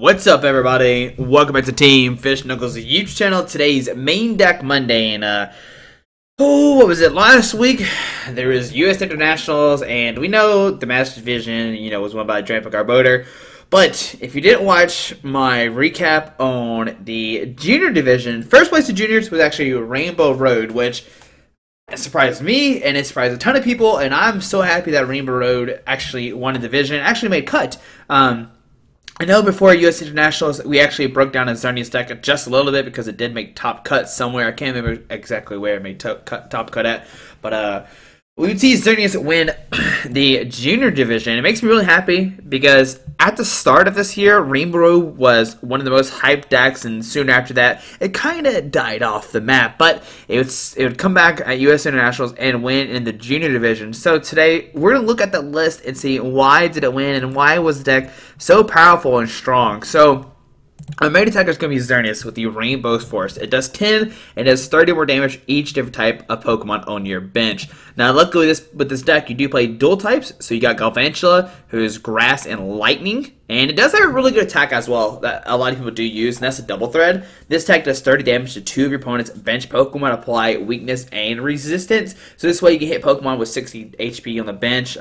What's up, everybody? Welcome back to Team Fish Knuckles YouTube channel. Today's main deck Monday, and what was it? Last week there was U.S. Internationals, and we know the Masters Division, was won by Drampik Arbiter. But if you didn't watch my recap on the Junior Division, first place in Juniors was actually Rainbow Road, which surprised me, and it surprised a ton of people, and I'm so happy that Rainbow Road actually won the division, actually made cut. I know before U.S. Internationals, we actually broke down a Xerneas deck just a little bit because it did make top cut somewhere. I can't remember exactly where it made top cut at, but we would see Xerneas win the Junior Division. It makes me really happy because at the start of this year, Rainbow was one of the most hyped decks, and soon after that, it kind of died off the map. But it would come back at U.S. Internationals and win in the Junior Division. So today, we're going to look at the list and see why did it win and why was the deck so powerful and strong. So our main attacker is going to be Xerneas with the Rainbow Force. It does 10 and does 30 more damage each different type of Pokemon on your bench. Now, luckily with this deck, you do play dual types. So you got Galvantula, who is Grass and Lightning. And it does have a really good attack as well that a lot of people do use, and that's a double thread. This attack does 30 damage to 2 of your opponent's bench Pokemon, apply weakness and resistance. So this way you can hit Pokemon with 60 HP on the bench,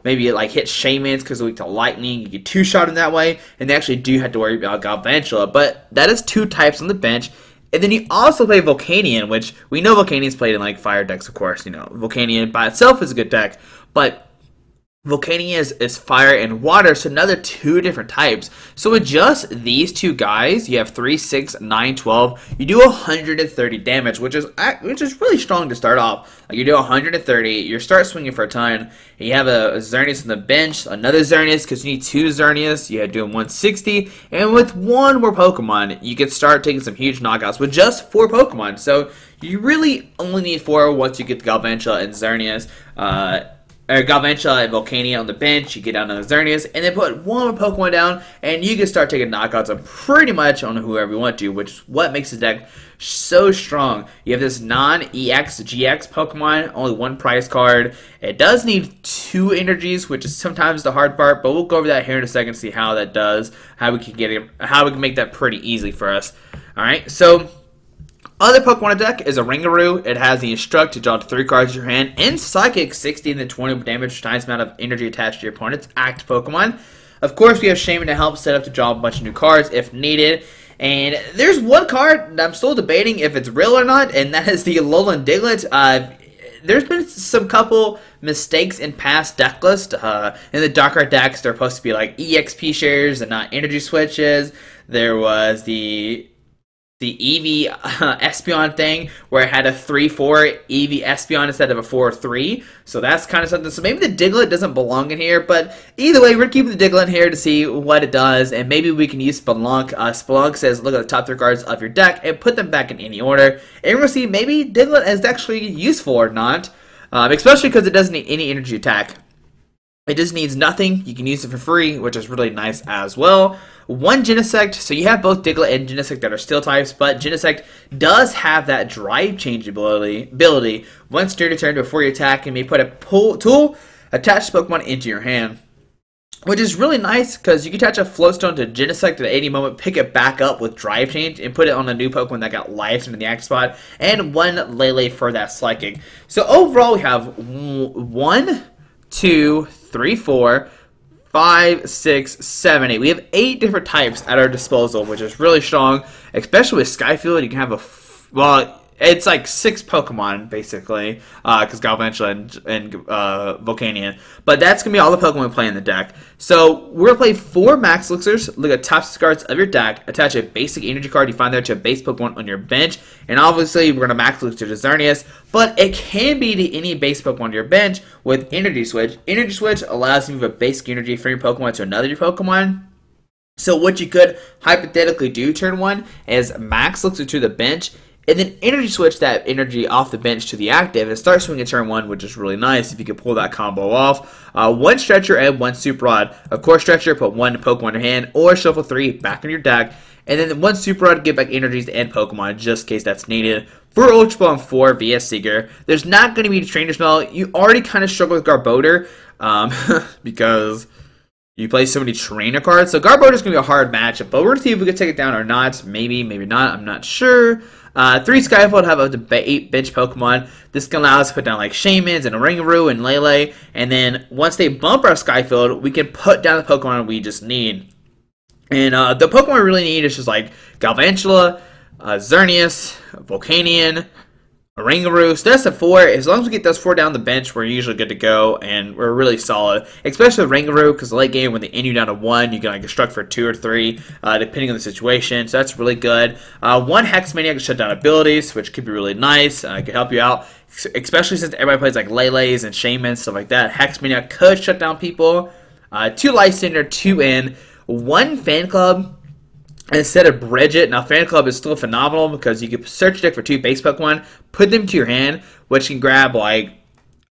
maybe like hit Shaymins because they're weak to Lightning. You get 2-shot in that way, and they actually do have to worry about Galvantula. But that is 2 types on the bench. And then you also play Volcanion, which we know Volcanion's played in like fire decks, of course. Volcanion by itself is a good deck, but Volcanion is fire and water, so another 2 different types. So with just these 2 guys, you have 3, 6, 9, 12. You do 130 damage, which is really strong to start off. Like you do 130, you start swinging for a ton. And you have a Xerneas on the bench, another Xerneas because you need 2 Xerneas. You had to do 160, and with 1 more Pokemon, you can start taking some huge knockouts with just 4 Pokemon. So you really only need 4 once you get the Galvantula and Xerneas. Galvantula and Volcanion on the bench, you get down to the Xerneas, and then put 1 more Pokemon down, and you can start taking knockouts on pretty much on whoever you want to, which is what makes the deck so strong. You have this non-EX GX Pokemon, only 1 prize card. It does need 2 energies, which is sometimes the hard part, but we'll go over that here in a second, see how that does, how we can make that pretty easy for us. Alright, so other Pokemon deck is Oranguru. It has the Instruct to draw 3 cards to your hand, and Psychic, 60 and then 20 damage times the amount of energy attached to your opponent's active Pokemon. Of course, we have Shaymin to help set up to draw a bunch of new cards if needed. And there's 1 card that I'm still debating if it's real or not, and that is the Alolan Diglett. There's been some couple mistakes in past deck lists. In the Darker decks, they're supposed to be like EXP shares and not energy switches. There was the Eevee Espeon thing where it had a 3-4 Eevee Espeon instead of a 4-3. So that's kind of something. So maybe the Diglett doesn't belong in here. But either way, we're keeping the Diglett in here to see what it does. And maybe we can use Spelunk. Spelunk says look at the top 3 cards of your deck and put them back in any order. And we're going to see maybe Diglett is actually useful or not. Especially because it doesn't need any energy attack. It just needs nothing. You can use it for free, which is really nice as well. 1 Genesect, so you have both Diglett and Genesect that are steel types, but Genesect does have that drive change ability. Once during your turn before you attack, you may put a tool attached Pokemon into your hand, which is really nice because you can attach a Float Stone to Genesect at any moment, pick it back up with drive change, and put it on a new Pokemon that got life into the active spot, and 1 Lele for that Psychic. So overall, we have 1, 2, 3, 4, 5, 6, 7, 8. We have 8 different types at our disposal, which is really strong. Especially with Sky Field, you can have it's like 6 Pokemon, basically, because Galvantula and Volcanion. But that's going to be all the Pokemon we play in the deck. So we're going to play 4 Max Elixirs, look at top 6 cards of your deck, attach a basic energy card you find there to a base Pokemon on your bench, and obviously we're going to Max Elixir to Xerneas, but it can be to any base Pokemon on your bench with Energy Switch. Energy Switch allows you to move a basic energy from your Pokemon to another Pokemon. So what you could hypothetically do turn 1 is Max Elixir to the bench, and then energy switch that energy off the bench to the active and start swinging turn 1, which is really nice if you can pull that combo off. 1 Stretcher and 1 Super Rod. Of course, Stretcher, put 1 Pokemon in your hand, or shuffle 3 back in your deck. And then 1 Super Rod to get back energies and Pokemon just in case that's needed. For Ultra Ball and 4 via Seeker, there's not going to be a Trainer Spell. You already kind of struggle with Garbodor because you play so many trainer cards. So Garbodor is going to be a hard matchup, but we're going to see if we can take it down or not. Maybe, maybe not. I'm not sure. 3 Sky Field have up to 8 bench Pokemon. This can allow us to put down like Shaymins and Oranguru and Lele. And then once they bump our Sky Field, we can put down the Pokemon we just need. And the Pokemon we really need is just like Galvantula, Xerneas, Volcanion, Oranguru. So that's the 4. As long as we get those 4 down the bench, we're usually good to go, and we're really solid. Especially with Oranguru, because the late game, when they end you down to 1, you can like construct for 2 or 3, depending on the situation. So that's really good. 1 Hex Maniac can shut down abilities, which could be really nice. It could help you out, especially since everybody plays like Lele's and Shaymin, stuff like that. Hex Maniac could shut down people. 2 Lysandre, 2 in. 1 Fan Club instead of Bridget. Now, Fan Club is still phenomenal because you can search deck for 2 base Pokemon, put them to your hand, which can grab like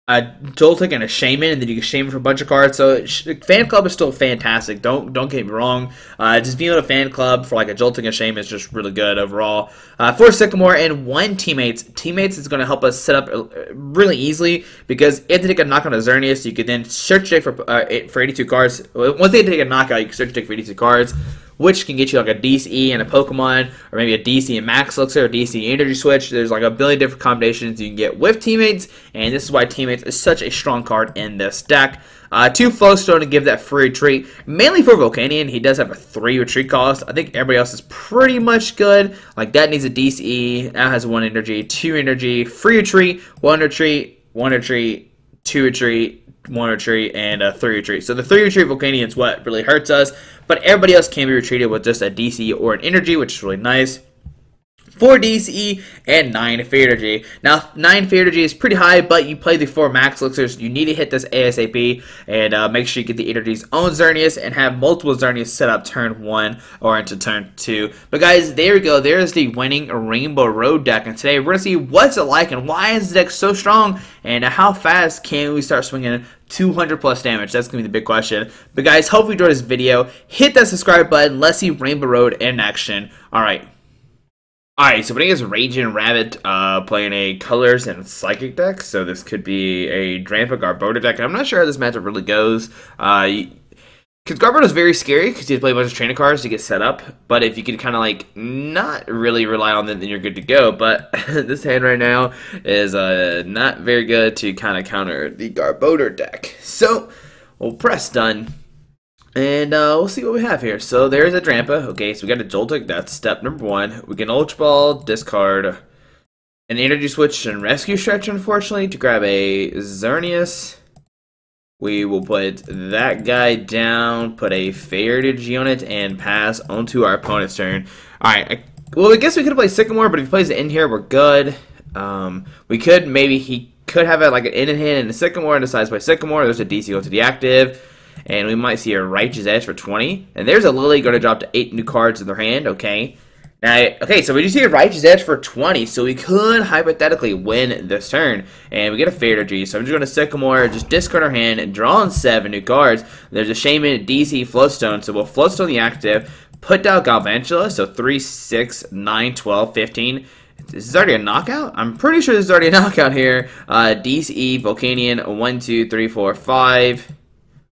a Joltik and a Shaymin, and then you can Shaymin for a bunch of cards. So Fan Club is still fantastic. Don't get me wrong. Just being able to Fan Club for like a Joltik and Shaymin is just really good overall. 4 Sycamore and 1 Teammates. Teammates is going to help us set up really easily because if they take a knockout on Xerneas, you could then search deck for 82 cards. Once they take a knockout, you can search deck for 82 cards, which can get you like a DC and a Pokemon, or maybe a DC and Max Elixir, or DC Energy Switch. There's like a billion different combinations you can get with Teammates, and this is why Teammates is such a strong card in this deck. 2 Float Stone to give that free retreat, mainly for Volcanion. He does have a 3 retreat cost. I think everybody else is pretty much good. Like that needs a DCE, that has 1 energy, 2 energy, free retreat, 1 retreat, 1 retreat, 2 retreat, 1 retreat, and a 3 retreat. So the 3 retreat Volcanion is what really hurts us, but everybody else can be retreated with just a DC or an energy, which is really nice. 4 DCE and 9 Fear Energy. Now, 9 Fear Energy is pretty high, but you play the 4 Max Elixirs. You need to hit this ASAP, and make sure you get the energies on Xerneas and have multiple Xerneas set up turn 1 or into turn 2. But guys, there we go. There's the winning Rainbow Road deck, and today we're going to see what's it like and why is the deck so strong, and how fast can we start swinging 200 plus damage. That's going to be the big question. But guys, hope you enjoyed this video. Hit that subscribe button. Let's see Rainbow Road in action. Alright, so putting as Raging Rabbit, playing a Colors and Psychic deck, so this could be a Drampa Garbodor deck. I'm not sure how this matchup really goes, because Garbodor is very scary, because you have to play a bunch of trainer cards to get set up, but if you could kind of like not really rely on them, then you're good to go. But this hand right now is not very good to kind of counter the Garbodor deck. So we'll press done. And we'll see what we have here. So there's a Drampa. Okay, so we got a Joltik. That's step number 1. We can Ultra Ball, discard an Energy Switch and Rescue Stretcher, unfortunately, to grab a Xerneas. We will put that guy down, put a Fair Energy on it, and pass onto our opponent's turn. Alright, well, I guess we could have played Sycamore, but if he plays it in here, we're good. We could, maybe he could have it like an in hand and a Sycamore and decides to play Sycamore. There's a DC go to the active. And we might see a Righteous Edge for 20. And there's a Lily going to drop to 8 new cards in their hand. Okay. Now, okay, so we just see a Righteous Edge for 20. So we could hypothetically win this turn. And we get a Fair Energy. So I'm just going to Sycamore, just discard our hand, and draw on 7 new cards. There's a Shaymin, DC, Float Stone. So we'll Float Stone the active. Put down Galvantula. So 3, 6, 9, 12, 15. This is already a knockout? I'm pretty sure this is already a knockout here. DCE, Volcanion, 1, 2, 3, 4, 5.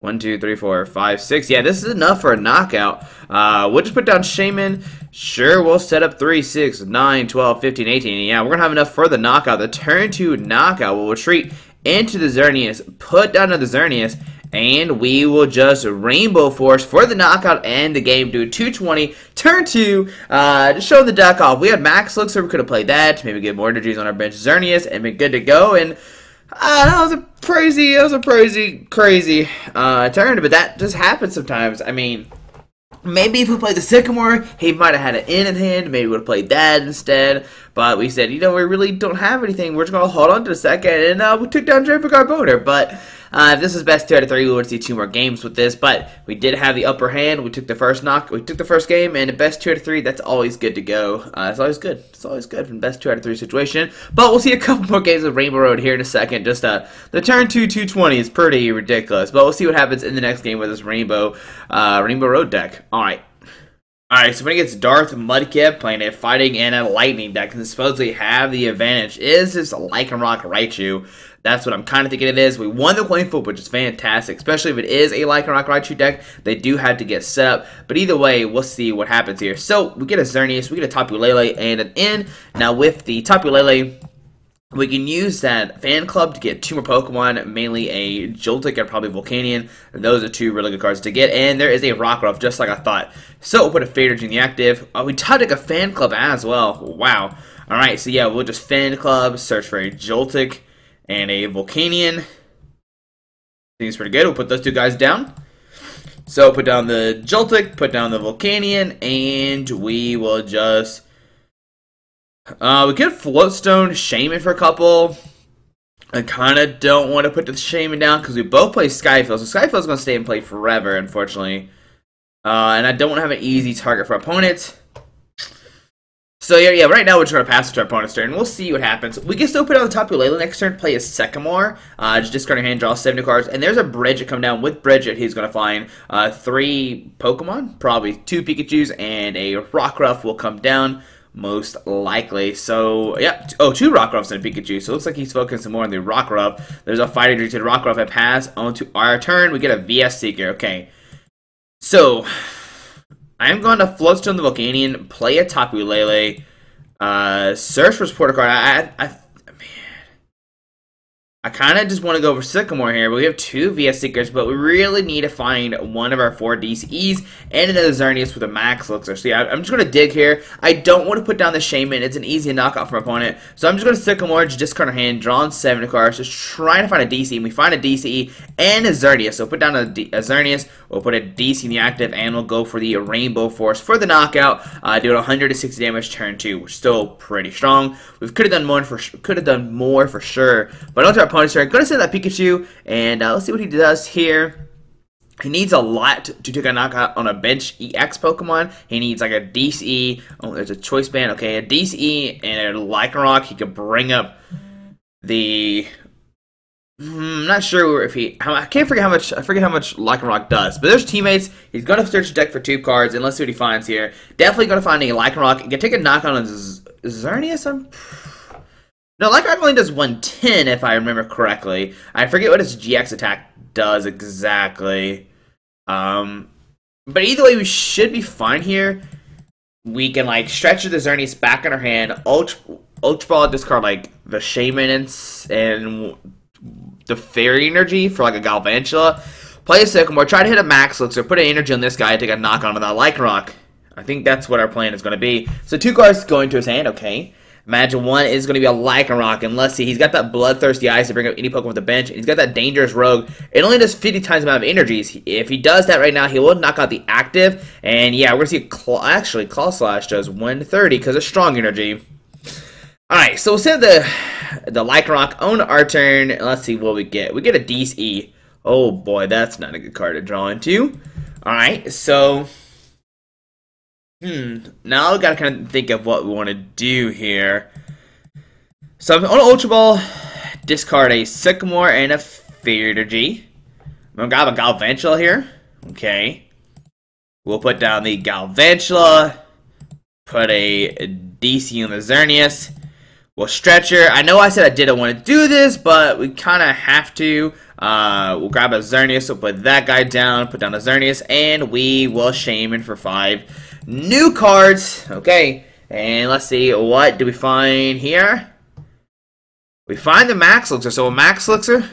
1, 2, 3, 4, 5, 6. Yeah, this is enough for a knockout. We'll just put down Shaymin. Sure, we'll set up 3, 6, 9, 12, 15, 18. Yeah, we're going to have enough for the knockout. The turn 2 knockout will retreat into the Xerneas, put down to the Xerneas, and we will just Rainbow Force for the knockout and the game. Do 220. Turn 2, to show the deck off. We had Max Elixir. We could have played that. Maybe get more energies on our bench Xerneas and be good to go. And that was a crazy turn, but that just happens sometimes. I mean, maybe if we played the Sycamore, he might have had an in hand. Maybe we would have played that instead. But we said, you know, we really don't have anything. We're just going to hold on to the second. And we took down Drampa Garbodor. But if this is best 2 out of 3, we would see 2 more games with this. But we did have the upper hand. We took the first game. And the best 2 out of 3, that's always good to go. It's always good. It's always good from best 2 out of 3 situation. But we'll see a couple more games of Rainbow Road here in a second. Just the turn 2 220 is pretty ridiculous. But we'll see what happens in the next game with this Rainbow Road deck. All right. Alright, so when he gets Darth Mudkip playing a Fighting and a Lightning deck, and supposedly have the advantage. Is this Lycanroc Raichu? That's what I'm kind of thinking it is. We won the coin flip, which is fantastic, especially if it is a Lycanroc Raichu deck. They do have to get set up, but either way, we'll see what happens here. So, we get a Xerneas, we get a Tapu Lele, and an N. Now, with the Tapu Lele, we can use that fan club to get 2 more Pokemon, mainly a Joltik and probably Volcanion. Those are 2 really good cards to get, and there is a Rockruff, just like I thought. So we'll put a Fader in the active. We tied like a fan club as well. Wow. Alright, so yeah, we'll just fan club, search for a Joltik and a Volcanion. Seems pretty good. We'll put those 2 guys down. So put down the Joltik, put down the Volcanion, and we will just... we could Float Stone Shaymin for a couple. I kind of don't want to put the Shaymin down because we both play Sky Field. So Sky Field's going to stay in play forever, unfortunately. And I don't want to have an easy target for opponents. So yeah, right now we're just going to pass it to our opponent's turn. We'll see what happens. We can still put on the Tapu Lele next turn, play a Sycamore. Just discard your hand, draw 70 cards. And there's a Bridget come down. With Bridget, he's going to find 3 Pokemon, probably 2 Pikachus, and a Rockruff will come down. Most likely. So, yeah. Oh, 2 Rockruffs and a Pikachu. So, it looks like he's focusing more on the Rockruff. There's a Fighting to the Rockruff and pass on to our turn. We get a VS Seeker. Okay. So, I am going to Float Stone the Volcanion, play a Tapu Lele, search for supporter card. I kind of just want to go for Sycamore here, but we have 2 VS Seekers, but we really need to find one of our 4 DCEs and another Xerneas with a Max Elixir. So yeah, I'm just going to dig here. I don't want to put down the Shaymin. It's an easy knockout from opponent. So I'm just going to Sycamore, just discard our hand, draw on 7 cards, just trying to find a DC. And we find a DCE and a Xerneas. So put down a Xerneas, we'll put a DC in the active, and we'll go for the Rainbow Force for the knockout. Doing 160 damage turn 2, which is still pretty strong. We could have done more for sure, but onto our opponent's turn. I'm going to send that Pikachu, and let's see what he does here. He needs a lot to take a knockout on a bench EX Pokemon. He needs like a DCE. Oh, there's a choice band. Okay, a DCE and a Lycanroc. He could bring up the... I'm not sure if he... I forget how much Lycanroc does. But there's Teammates. He's going to search the deck for 2 cards, and let's see what he finds here. Definitely going to find a Lycanroc. He can take a knockout on Xerneas. No, Lycanroc only does 110 if I remember correctly. I forget what his GX attack does exactly. But either way, we should be fine here. We can like stretch the Xerneas back in our hand, Ultra Ball, discard like the Shaymin and the Fairy Energy for like a Galvantula. Play a Sycamore, try to hit a Max Elixir, put an energy on this guy, take a knock on with that Lycanroc. I think that's what our plan is going to be. So 2 cards going to his hand, okay. Imagine 1 is going to be a Lycanroc, and let's see, he's got that Bloodthirsty Eyes to bring up any Pokemon with the bench, and he's got that Dangerous Rogue. It only does 50 times the amount of energies. If he does that right now, he will knock out the active, and yeah, we're going to see Claw Slash does 130 because of strong energy. Alright, so we'll send the Lycanroc on our turn, and let's see what we get. We get a DCE. Oh boy, that's not a good card to draw into. Alright, so... now I've got to kind of think of what we want to do here. So I'm on Ultra Ball, discard a Sycamore and a Fairy Energy. I'm going to grab a Galvantula here. Okay. We'll put down the Galvantula, put a DC on the Xerneas. We'll Stretcher. I know I said I didn't want to do this, but we kind of have to. We'll grab a Xerneas, we'll put that guy down, put down a Xerneas, and we will Shaymin for 5 new cards. Okay, and let's see, what do we find here? We find the Max Elixir. So a Max Elixir,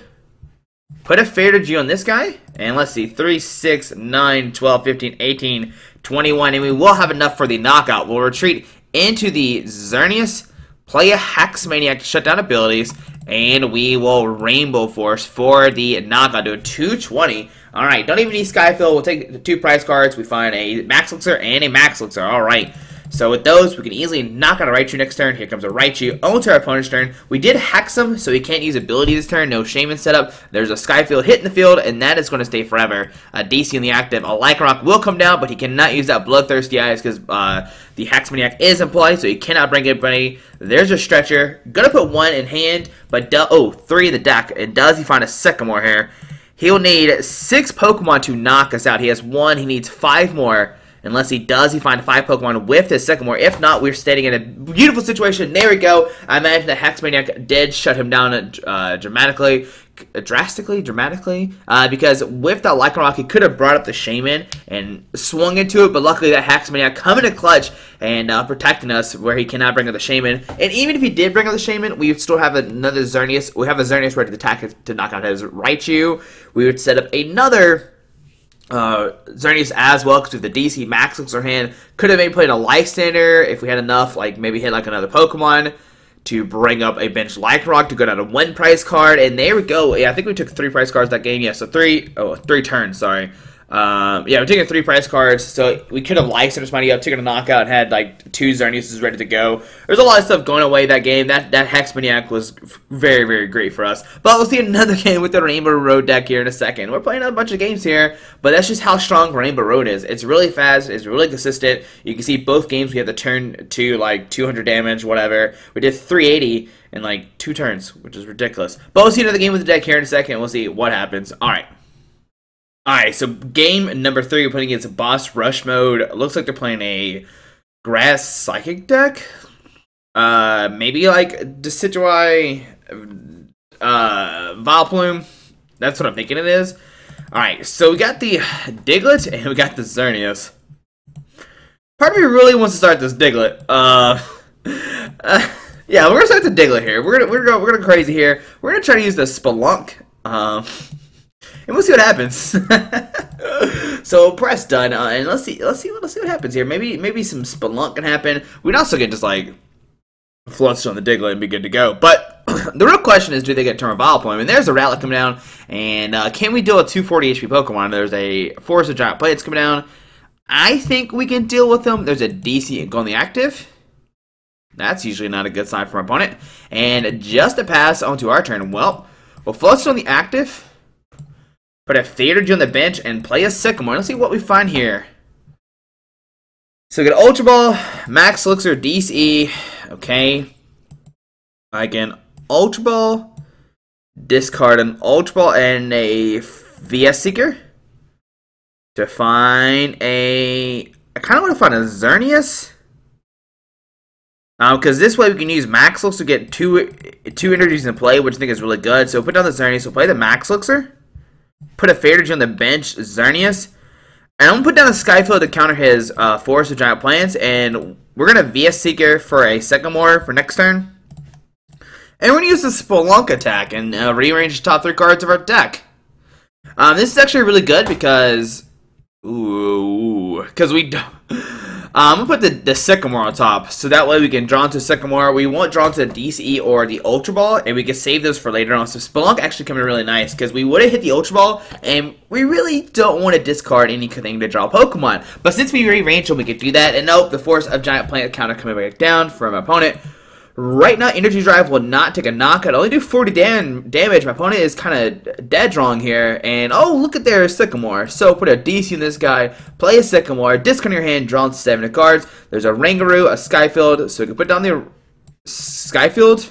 put a Fader G on this guy, and let's see, 3, 6, 9, 12, 15, 18, 21, and we will have enough for the knockout. We'll retreat into the Xerneas, play a Hex Maniac to shut down abilities, and we will Rainbow Force for the knockout, do a 220. Alright, don't even need Sky Field. We'll take the 2 prize cards. We find a Max Elixir and a Max Elixir. Alright. So with those, we can easily knock out a Raichu next turn. Here comes a Raichu onto our opponent's turn. We did Hex him, so he can't use ability this turn. No Shaymin setup. There's a Sky Field hit in the field, and that is going to stay forever. A DC in the active. A Lycanroc will come down, but he cannot use that Bloodthirsty Eyes because the Hex Maniac is in play, so he cannot bring anybody. There's a Stretcher. Gonna put 1 in hand, but 3 in the deck. And does he find a Sycamore here? He'll need 6 Pokemon to knock us out. He has 1. He needs 5 more. Unless he does, he finds 5 Pokemon with his Sycamore. If not, we're standing in a beautiful situation. There we go. I imagine the Hex Maniac did shut him down dramatically, because with that Lycanroc, he could have brought up the Shaymin and swung into it, but luckily that Hex Maniac coming to clutch and protecting us where he cannot bring up the Shaymin. And even if he did bring up the Shaymin, we would still have another Xerneas. We have a Xerneas ready to attack to knock out his Raichu. We would set up another Xerneas as well, because with the DC Max Elixir hand, could have maybe played a Lysandre if we had enough, like maybe hit like another Pokemon to bring up a bench Lycanroc to go down to 1 prize card, and there we go. Yeah, I think we took 3 prize cards that game. Yeah, so 3 turns, sorry. Yeah, we're taking 3 prize cards, so we could have Lysandre's money up, taken a knockout, and had like 2 Xerneas ready to go. There's a lot of stuff going away that game. That Hex Maniac was very, very great for us. But we'll see another game with the Rainbow Road deck here in a second. We're playing a bunch of games here, but that's just how strong Rainbow Road is. It's really fast, it's really consistent. You can see both games we had to turn to like 200 damage, whatever. We did 380 in like 2 turns, which is ridiculous. But we'll see another game with the deck here in a second. We'll see what happens. Alright, so game number 3, we're playing against Boss Rush mode. Looks like they're playing a Grass Psychic deck. Maybe like Decidueye, Vileplume. That's what I'm thinking it is. Alright, so we got the Diglett and we got the Xerneas. Part of me really wants to start this Diglett. Yeah, we're gonna start the Diglett here. We're gonna crazy here. We're gonna try to use the Spelunk. And we'll see what happens. So press done, and let's see what happens here. Maybe some Spelunk can happen. We can also get just like Float Stone the Diglett and be good to go. But the real question is, do they get Turn Vileplume? And there's a Rowlet coming down, and can we deal with 240 HP Pokemon? There's a Forest of Giant Plates coming down. I think we can deal with them. There's a DC going the active. That's usually not a good sign for our opponent. And just to pass onto our turn, well, we'll Float Stone the active. Put a Theater G on the bench and play a Sycamore. Let's see what we find here. So we get Ultra Ball, Max Elixir, DC. Okay. Again, Ultra Ball, discard an Ultra Ball and a VS Seeker to find a. I kind of want to find a Xerneas. Because this way we can use Max Elixir to get two energies in play, which I think is really good. So put down the Xerneas. We'll play the Max Elixir. Put a Fader on the bench, Xerneas. And I'm going to put down a Sky Field to counter his Forest of Giant Plants. And we're going to VS Seeker for a Sycamore for next turn. And we're going to use the Spelunk attack and rearrange the top 3 cards of our deck. This is actually really good because... because we don't... I'm going to put the Sycamore on top, so that way we can draw into Sycamore. We won't draw into the DCE or the Ultra Ball, and we can save those for later on. So Spelunk actually coming in really nice, because we would have hit the Ultra Ball, and we really don't want to discard anything to draw Pokemon. But since we rearranged them, we could do that. And nope, the Force of Giant Plant counter coming back down from my opponent. Right now, Energy Drive will not take a knockout. Only do 40 damage. My opponent is kind of dead wrong here. And, oh, look at their Sycamore. So, put a DC in this guy. Play a Sycamore. Discard your hand. Draw 7 cards. There's a Oranguru, a Sky Field. So, we can put down the Sky Field.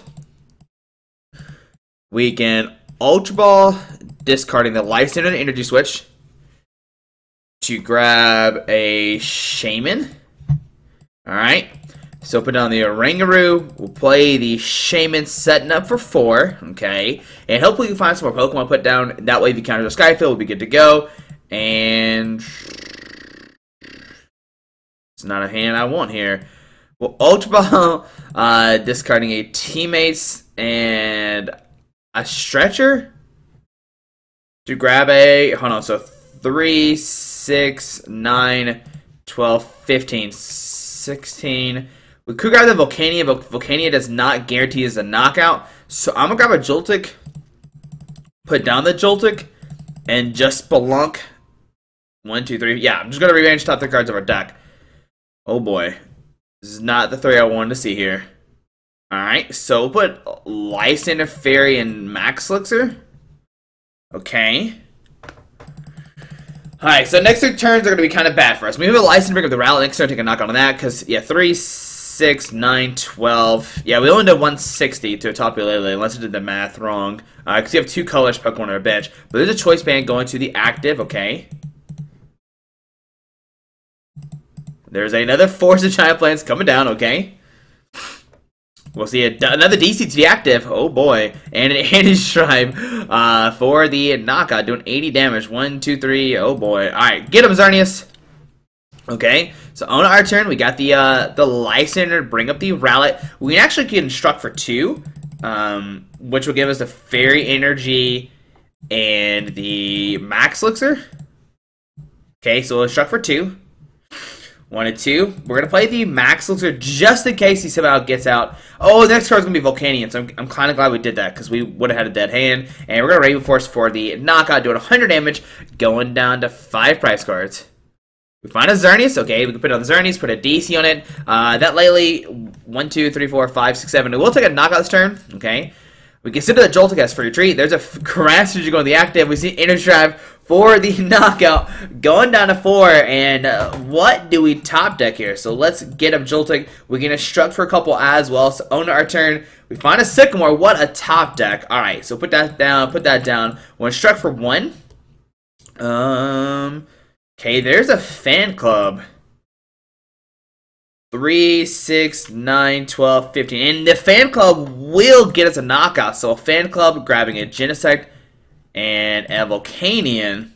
We can Ultra Ball. Discarding the Lysandre and Energy Switch. To grab a Shaymin. Alright. So put down the Oranguru, we'll play the Shaymin setting up for 4, okay, and hopefully we can find some more Pokemon put down, that way if you counter the Skyfield, we'll be good to go, and it's not a hand I want here. Well, Ultra Ball, discarding a Teammates and a Stretcher to grab a, hold on, so 3, 6, 9, 12, 15, 16... We could grab the Volcanion, but Volcanion does not guarantee us a knockout. So I'm going to grab a Joltik, put down the Joltik, and just Spelunk. 1, 2, 3. Yeah, I'm just going to rearrange top 3 cards of our deck. Oh boy. This is not the 3 I wanted to see here. Alright, so we'll put Lysandre, Fairy, and Max Elixir. Okay. Alright, so next 3 turns are going to be kind of bad for us. We have a Lysandre, bring up the Rowlet, next turn take a knockout on that, because, yeah, 3, 6, 9, 12. Yeah, we only did 160 to a Tapu Lele, unless I did the math wrong. Because you have 2 colors Pokemon on our bench. But there's a choice band going to the active, okay. there's another Force of Giant Plants coming down, okay? We'll see another DC to be active. Oh boy. And an anti-stripe for the knockout, doing 80 damage. 1, 2, 3. Oh boy. Alright, get him, Xerneas. Okay, so on our turn, we got the Lysandre to bring up the Rowlet. We actually can instruct for 2, which will give us the Fairy Energy and the Max Elixir. Okay, so we'll instruct for 2. 1 and 2. We're going to play the Max Elixir just in case he somehow gets out. Oh, the next card is going to be Volcanion, so I'm kind of glad we did that because we would have had a dead hand. And we're going to Rainbow Force for the knockout, doing 100 damage, going down to 5 prize cards. We find a Xerneas. Okay, we can put it on the Xerneas, put a DC on it. That Lele, 1, 2, 3, 4, 5, 6, 7. We'll take a knockout this turn. Okay. We consider the Joltik STS for retreat. There's a Grass Energy going to the active. We see Energy Drive for the knockout, going down to 4. And what do we top deck here? So let's get up Joltik. We can instruct for a couple as well. So on our turn, we find a Sycamore. What a top deck. All right, so put that down. Put that down. We'll instruct for 1. Okay, there's a Fan Club. 3, 6, 9, 12, 15. And the Fan Club will get us a knockout. So a Fan Club grabbing a Genesect and a Volcanion.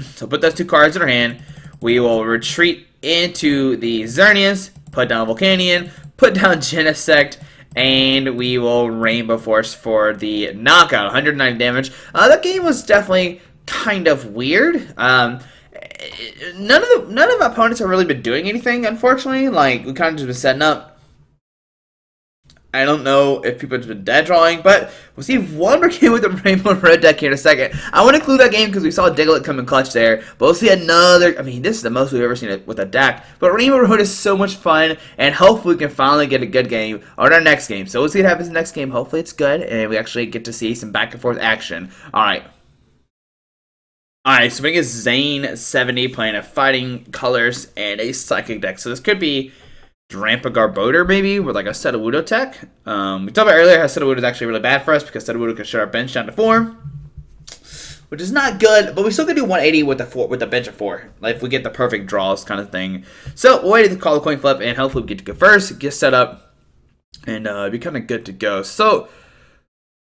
So put those 2 cards in our hand. We will retreat into the Xerneas, put down Volcanion, put down Genesect, and we will Rainbow Force for the knockout. 190 damage. That game was definitely kind of weird. None of our opponents have really been doing anything, unfortunately. Like, we kind of just been setting up. I don't know if people have been dead drawing, but we'll see one more game with the Rainbow Red deck here in a second. I want to include that game because we saw Diglett come in clutch there, but we'll see another. I mean, this is the most we've ever seen it with a deck. But Rainbow Road is so much fun, and hopefully we can finally get a good game on our next game. So we'll see what happens in the next game. Hopefully it's good, and we actually get to see some back and forth action. All right. Alright, so we get Zane 70 playing a Fighting Colors and a Psychic deck. So this could be Drampa Garbodor maybe with like a Sudowoodo tech. We talked about earlier how Sudowoodo is actually really bad for us because Sudowoodo can shut our bench down to 4, which is not good, but we still can do 180 with the bench of 4. Like if we get the perfect draws kind of thing. So we'll wait to call the coin flip and hopefully we get to go first, get set up, and be kind of good to go. So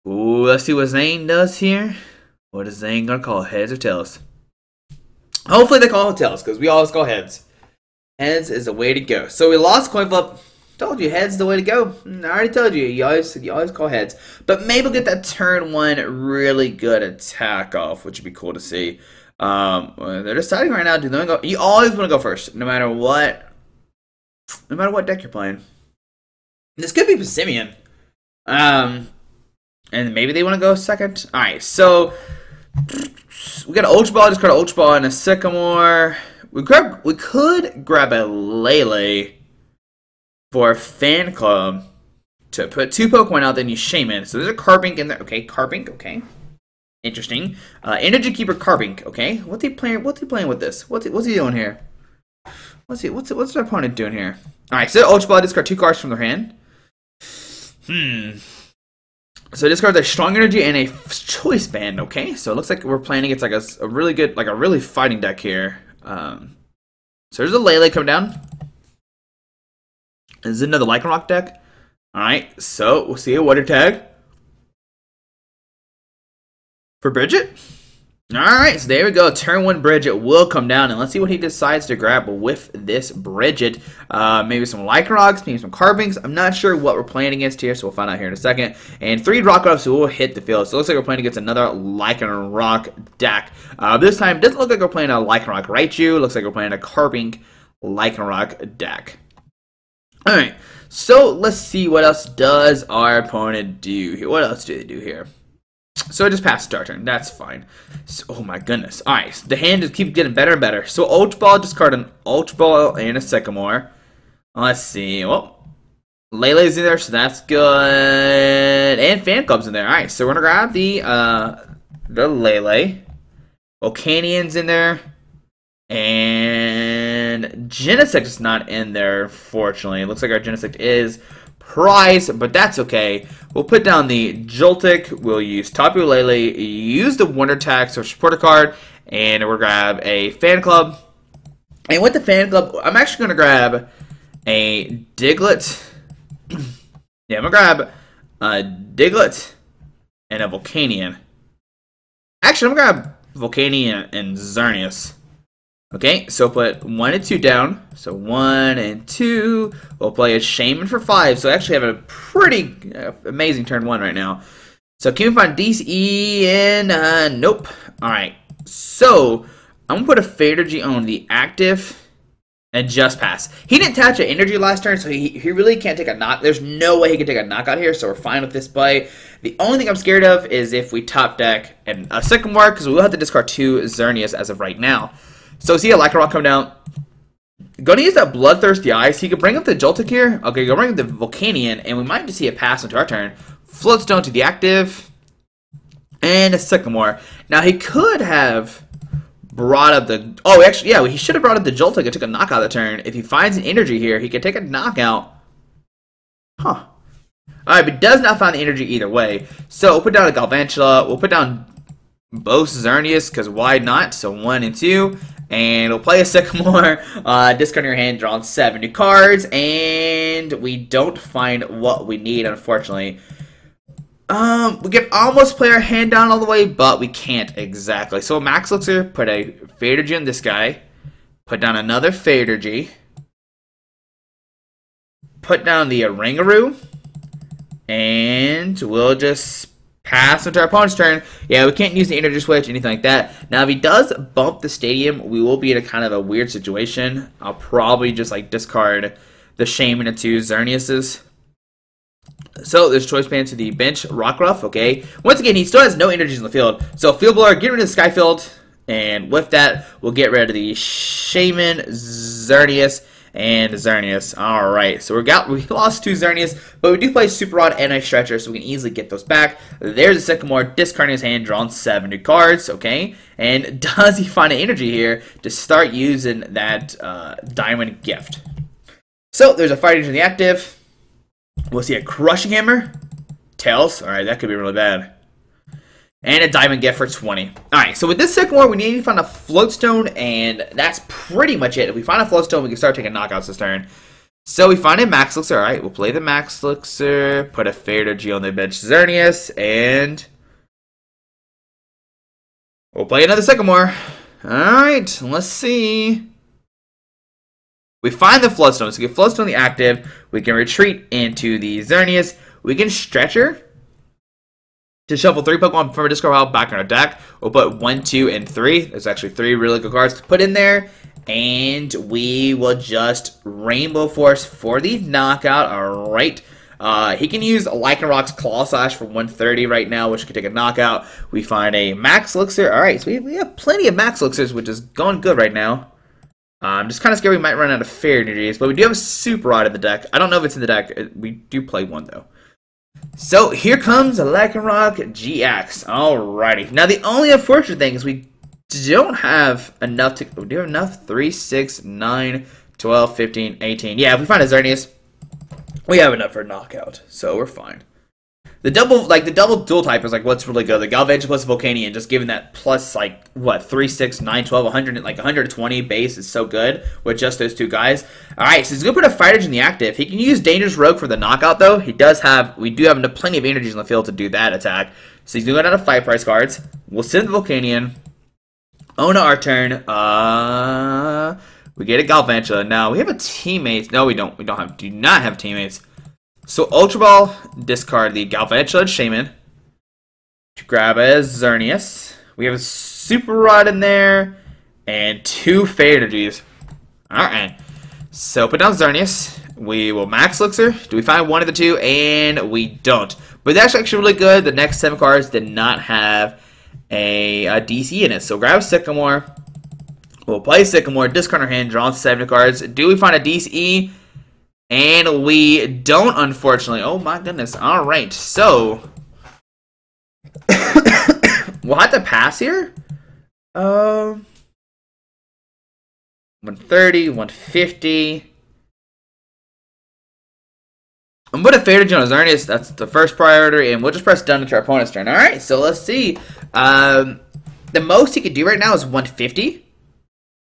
let's see what Zane does here. What is Zane gonna call, heads or tails? Hopefully they call tails, because we always call heads. Heads is the way to go. So we lost coin flip. Told you, heads is the way to go. I already told you, you always call heads. But maybe we'll get that turn 1 really good attack off, which would be cool to see. They're deciding right now, do they go? You always want to go first, no matter what deck you're playing. This could be Simeon. And maybe they want to go second. Alright, so we got an Ultra Ball, discard an Ultra Ball and a Sycamore. We could grab a Lele for a Fan Club to put 2 Pokemon out, then you Shaymin. So there's a Carbink in there. Okay, Carbink, okay. Interesting. Energy Keeper Carbink, okay. What's he playing with this? What's he doing here? What's our opponent doing here? Alright, so Ultra Ball, discard 2 cards from their hand. So discard a Strong Energy and a Choice Band, okay? So it looks like we're playing against like a really good, like a really fighting deck here. So there's a Lele coming down. This is another Lycanroc deck. Alright, so we'll see a Water Tag for Bridget. Alright, so there we go. Turn 1 Bridget will come down, and let's see what he decides to grab with this Bridget. Maybe some Lycanrocs, maybe some Carbinks. I'm not sure what we're playing against here, so we'll find out here in a second. And 3 Rock-Offs will hit the field. So it looks like we're playing against another Lycanroc deck. This time, it doesn't look like we're playing a Lycanroc Raichu. It looks like we're playing a Carbink Lycanroc deck. Alright, so let's see what else does our opponent do here. What else do they do here? So I just passed our turn. That's fine. So, oh my goodness. Alright, so the hand just keeps getting better and better. So Ultra Ball, discard an Ultra Ball and a Sycamore. Let's see. Well, Lele's in there, so that's good. And Fan Club's in there. Alright, so we're gonna grab the Lele. Volcanion's in there. And Genesect is not in there, fortunately. It looks like our Genesect is prize, but that's okay. We'll put down the Joltik. We'll use Tapu Lele, use the Wonder Tag, so support a card, and we'll grab a Fan Club. And with the fan club, I'm actually going to grab a Diglett. Yeah, I'm going to grab a Diglett and a Volcanion. Actually, I'm going to grab Volcanion and Xerneas. Okay, so put 1 and 2 down. So 1 and 2. We'll play a Shaymin for 5. So I actually have a pretty amazing turn 1 right now. So can we find DCE and nope. Alright, so I'm going to put a Fadergy on the active and just pass. He didn't attach an energy last turn, so he really can't take a knock. There's no way he can take a knockout here, so we're fine with this play. The only thing I'm scared of is if we top deck and a Sycamore, because we will have to discard 2 Xerneas as of right now. So see a Lycanroc come down. Going to use that Bloodthirsty Eyes. He could bring up the Joltik here. Okay, go bring up the Volcanion, and we might just see a pass into our turn. Float Stone to the active, and a Sycamore. Now he could have brought up the... Oh, actually, yeah, he should have brought up the Joltik and took a knockout the turn. If he finds an energy here, he could take a knockout. Huh. Alright, but does not find the energy either way. So we'll put down a Galvantula. We'll put down both Xerneas, because why not? So 1 and 2. And we'll play a Sycamore, discard your hand, draw 7 new cards, and we don't find what we need, unfortunately. We can almost play our hand down all the way, but we can't exactly. So Max Elixir, put a Fadergy on this guy, put down another Fadergy, put down the Oranguru, and we'll just pass into our opponent's turn. Yeah, we can't use the Energy Switch, anything like that. Now, if he does bump the stadium, we will be in a kind of a weird situation. I'll probably just like discard the Shaymin and 2 Xerneases. So there's choice band to the bench, Rockruff, okay. Once again, he still has no energies in the field. So Field Blower, get rid of the Sky Field, and with that, we'll get rid of the Shaymin, Xerneas, and Xerneas. Alright, so we lost 2 Xerneas, but we do play Super Rod and a Stretcher, so we can easily get those back. There's a Sycamore, discarding his hand, drawing 7 new cards, okay. And does he find an energy here to start using that Diamond Gift? So there's a Fighting in the active. We'll see a Crushing Hammer. Tails. Alright, that could be really bad. And a Diamond Gift for 20. Alright, so with this Sycamore, we need to find a Float Stone, and that's pretty much it. If we find a Float Stone, we can start taking knockouts this turn. So we find a Max Elixir. Alright, we'll play the Max Elixir, put a Fadergy on the bench, Xerneas, and we'll play another Sycamore. Alright, let's see. We find the Float Stone. So we get Float Stone on the active. We can retreat into the Xerneas. We can Stretcher to shuffle 3 Pokemon from a discard pile back in our deck. We'll put 1, 2, and 3. There's actually 3 really good cards to put in there. And we will just Rainbow Force for the knockout. Alright. He can use Lycanroc's Claw Slash for 130 right now, which could take a knockout. We find a Max Elixir. Alright, so we have plenty of Max Elixirs, which is going good right now. I'm just kind of scared we might run out of Fair Energies, but we do have a Super Rod in the deck. I don't know if it's in the deck. We do play one, though. So, here comes a Lycanroc GX. Alrighty. Now, the only unfortunate thing is we don't have enough to... We do have enough. 3, 6, 9, 12, 15, 18. Yeah, if we find a Xerneas, we have enough for a knockout. So, we're fine. The double dual type is like what's really good. The Galvantula plus Volcanion, just giving that plus like what 3, 6, 9, 12, 100, like 120 base is so good with just those 2 guys. All right, so he's gonna put a Fighter in the active. He can use Dangerous Rogue for the knockout though. We do have plenty of energies in the field to do that attack. So he's gonna go down to 5 price cards. We'll send the Volcanion. On our turn, we get a Galvantula. Now we have a Teammates. No, we don't. Do not have Teammates. So Ultra Ball, discard the Galvantula Shaymin to grab a Xerneas. We have a Super Rod in there and 2 Fadergies. Alright, so put down Xerneas. We will Max Elixir. Do we find one of the 2? And we don't. But that's actually really good. The next 7 cards did not have a DC in it. So grab a Sycamore. We'll play Sycamore, discard our hand, draw 7 cards. Do we find a DCE? And we don't, unfortunately. Oh my goodness. Alright, so we'll have to pass here. 130, 150. I'm going to Fader on Xerneas. That's the first priority, and we'll just press done into our opponent's turn. Alright, so let's see. The most he could do right now is 150.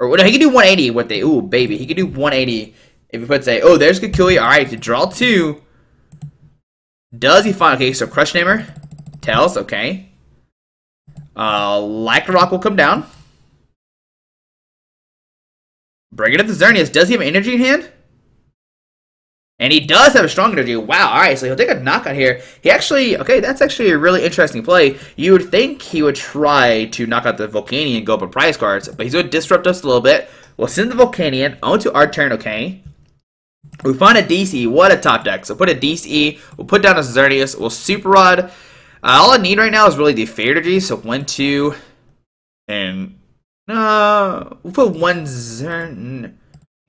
Or no, he can do 180 with the... Ooh, baby. He can do 180 if he puts a... Oh, there's Kukui. Alright, to draw 2. Does he find... Okay, so Crush Namer. Tails, okay. Lycanroc will come down. Bring it up to Xerneas. Does he have energy in hand? And he does have a strong energy. Wow, alright, so he'll take a knockout here. He actually, okay, that's actually a really interesting play. You would think he would try to knock out the Volcanion and go up on prize cards, but he's going to disrupt us a little bit. We'll send the Volcanion onto our turn, okay. We find a DC. What a top deck. So put a DC. We'll put down a Xerneas. We'll Super Rod. All I need right now is really the Fairy Energy. So 1, 2, and... we'll put 1 Xerneas.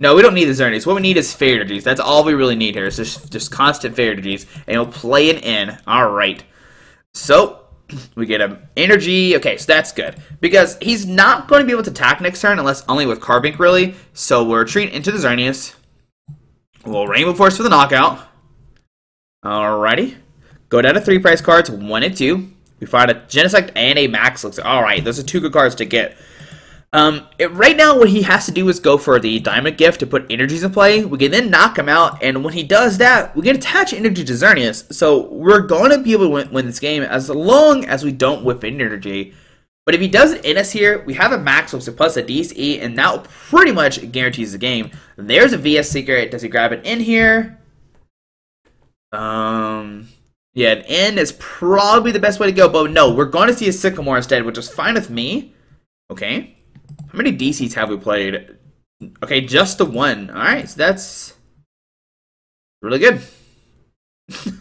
No, we don't need the Xerneas. What we need is Fairy Energies. That's all we really need here. It's just constant Fairy Energies. And we'll play it in. Alright. So, we get an Energy. Okay, so that's good. Because he's not going to be able to attack next turn unless only with Carbink, really. So, we'll retreat into the Xerneas. We'll Rainbow Force for the knockout. Alrighty. Go down to 3 prize cards. 1 and 2. We find a Genesect and a Max Elixir. Alright, those are 2 good cards to get. Right now, what he has to do is go for the Diamond Gift to put energies in play. We can then knock him out, and when he does that, we can attach energy to Xerneas. So we're going to be able to win this game as long as we don't whip energy. But if he does it in us here, we have a Max Elixir plus a DC, and that pretty much guarantees the game. There's a VS Seeker. Does he grab it in here? Yeah, an N is probably the best way to go, but no, we're going to see a Sycamore instead, which is fine with me. Okay. How many DCs have we played? Okay, just the 1. Alright, so that's really good.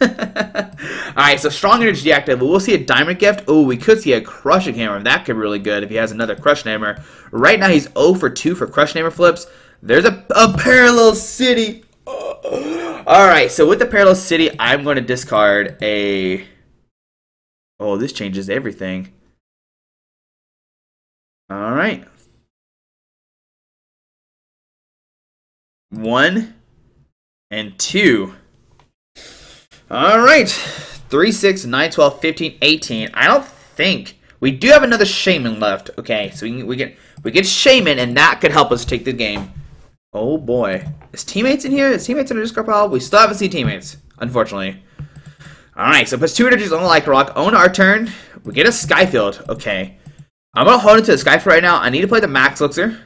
Alright, so strong energy active. We'll see a Diamond Gift. Oh, we could see a Crushing Hammer. That could be really good if he has another Crush Hammer. Right now, he's 0 for 2 for Crush Hammer flips. There's a Parallel City. Alright, so with the Parallel City, I'm going to discard a... Oh, this changes everything. Alright. 1 and 2. Alright. 3, 6, 9, 12, 15, 18. I don't think we do have another Shaymin left. Okay, so we get Shaymin, and that could help us take the game. Oh boy. Is Teammates in here? Is Teammates in the discard pile? We still haven't seen Teammates, unfortunately. Alright, so puts 2 energies on the Lycanroc. On our turn, we get a Sky Field. Okay. I'm gonna hold into the Sky Field right now. I need to play the Max Elixir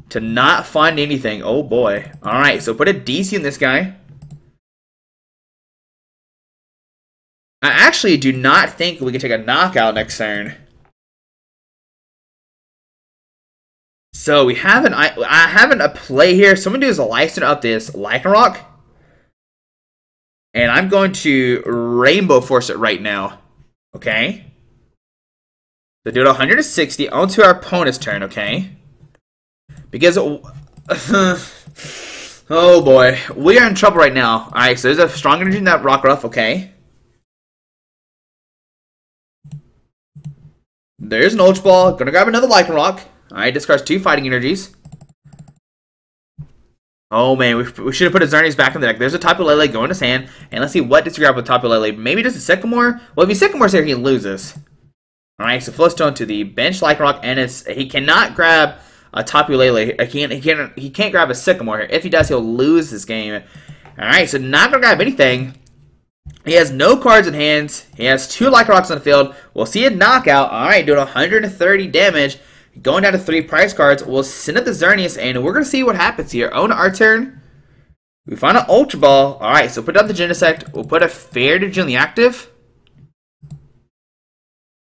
to not find anything. Oh boy. Alright, so put a DC in this guy. I actually do not think we can take a knockout next turn. So we have I have a play here. So I'm gonna do is a Lysandre up this Lycanroc. And I'm going to Rainbow Force it right now. Okay. So do it 160 onto our opponent's turn, okay? Because, oh boy, we are in trouble right now. Alright, so there's a strong energy in that Rockruff, okay. There's an Ultra Ball, gonna grab another Lycanroc. Alright, discards 2 fighting energies. Oh man, we should have put a Xerneas back in the deck. There's a Tapu Lele going to his hand, and let's see what does he grab with Tapu Lele. Maybe just a Sycamore? Well, if he Sycamore's here, he loses. Alright, so Float Stone to the bench Lycanroc, and he cannot grab a Tapu Lele. He can't grab a Sycamore here. If he does, he'll lose this game. Alright, so not gonna grab anything. He has no cards in hand. He has 2 Lycanrocs on the field. We'll see a knockout. Alright, doing 130 damage. Going down to 3 prize cards. We'll send up the Xerneas, and we're gonna see what happens here. On our turn, we find an Ultra Ball. Alright, so put down the Genesect. We'll put a Fairy Energy on the active.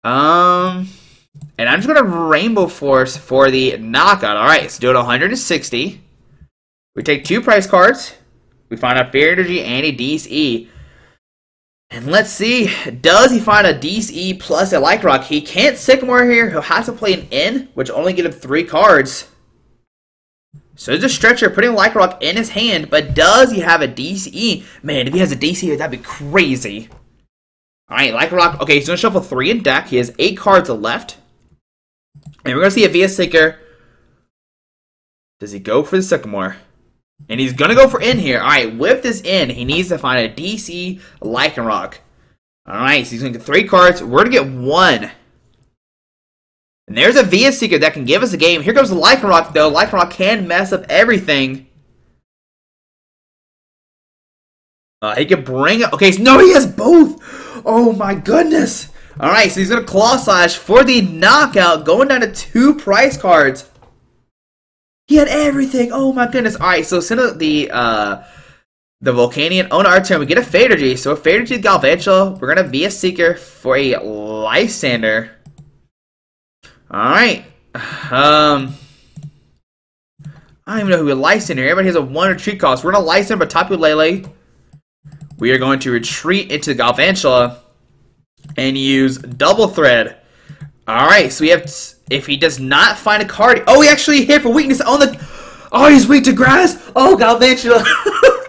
And I'm just gonna Rainbow Force for the knockout. Alright, so do it 160. We take 2 prize cards. We find a Fairy Energy and a DCE. And let's see, does he find a DCE plus a Lycanroc? He can't Sycamore here. He'll have to play an N, which only gives him 3 cards. So there's a Stretcher putting a Lycanroc in his hand, but does he have a DCE? Man, if he has a DCE, that'd be crazy. Alright, Lycanroc. Okay, he's going to shuffle 3 in deck. He has 8 cards left. And we're going to see a VS Seeker. Does he go for the Sycamore? And he's going to go for in here. Alright, with this in, he needs to find a DC Lycanroc. Alright, so he's going to get 3 cards. We're going to get 1. And there's a VS Seeker that can give us a game. Here comes the Lycanroc, though. Lycanroc can mess up everything. He can bring it. Okay, so no, he has both. Oh my goodness. Alright, so he's going to Claw Slash for the knockout, going down to 2 prize cards. He had everything. Oh my goodness. Alright, so send the Volcanion on our turn. We get a Fadergy. So a Fadergy Galvantula. We're going to VS Seeker for a Lysandre. Alright. I don't even know who a Lysandre. Everybody has a 1 retreat cost. We're going to Lysandre Tapu Lele. We are going to retreat into the Galvantula and use Double Thread. Alright, so we have, if he does not find a card, oh, he actually hit for weakness on the, oh, he's weak to grass. Oh, Galvantula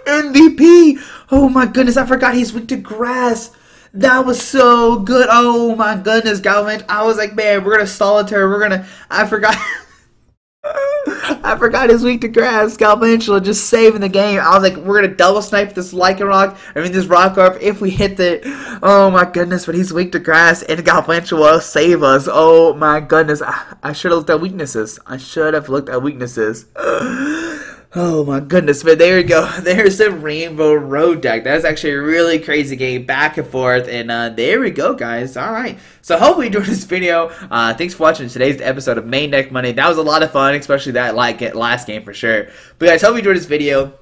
MVP. Oh my goodness, I forgot he's weak to grass. That was so good. Oh my goodness, Galvantula. I was like, man, we're going to Solitaire. We're going to, I forgot. I forgot his weak to grass. Galvantula just saving the game. I was like, we're gonna double snipe this Lycanroc. This Rock Arp if we hit the. Oh my goodness, but he's weak to grass, and Galvantula will save us. Oh my goodness, I should have looked at weaknesses. I should have looked at weaknesses. Oh my goodness, but there we go. There's the Rainbow Road deck. That's actually a really crazy game, back and forth, and there we go, guys. All right, so hopefully you enjoyed this video. Thanks for watching today's episode of Main Deck Monday. That was a lot of fun, especially that last game for sure. But guys, hope you enjoyed this video.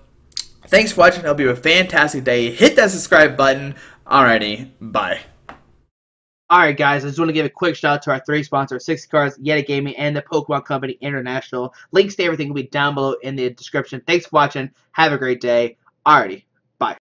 Thanks for watching. Hope you have a fantastic day. Hit that subscribe button. Alrighty, bye. Alright guys, I just want to give a quick shout out to our 3 sponsors, 60 Cards, Yeti Gaming, and the Pokemon Company International. Links to everything will be down below in the description. Thanks for watching. Have a great day. Alrighty.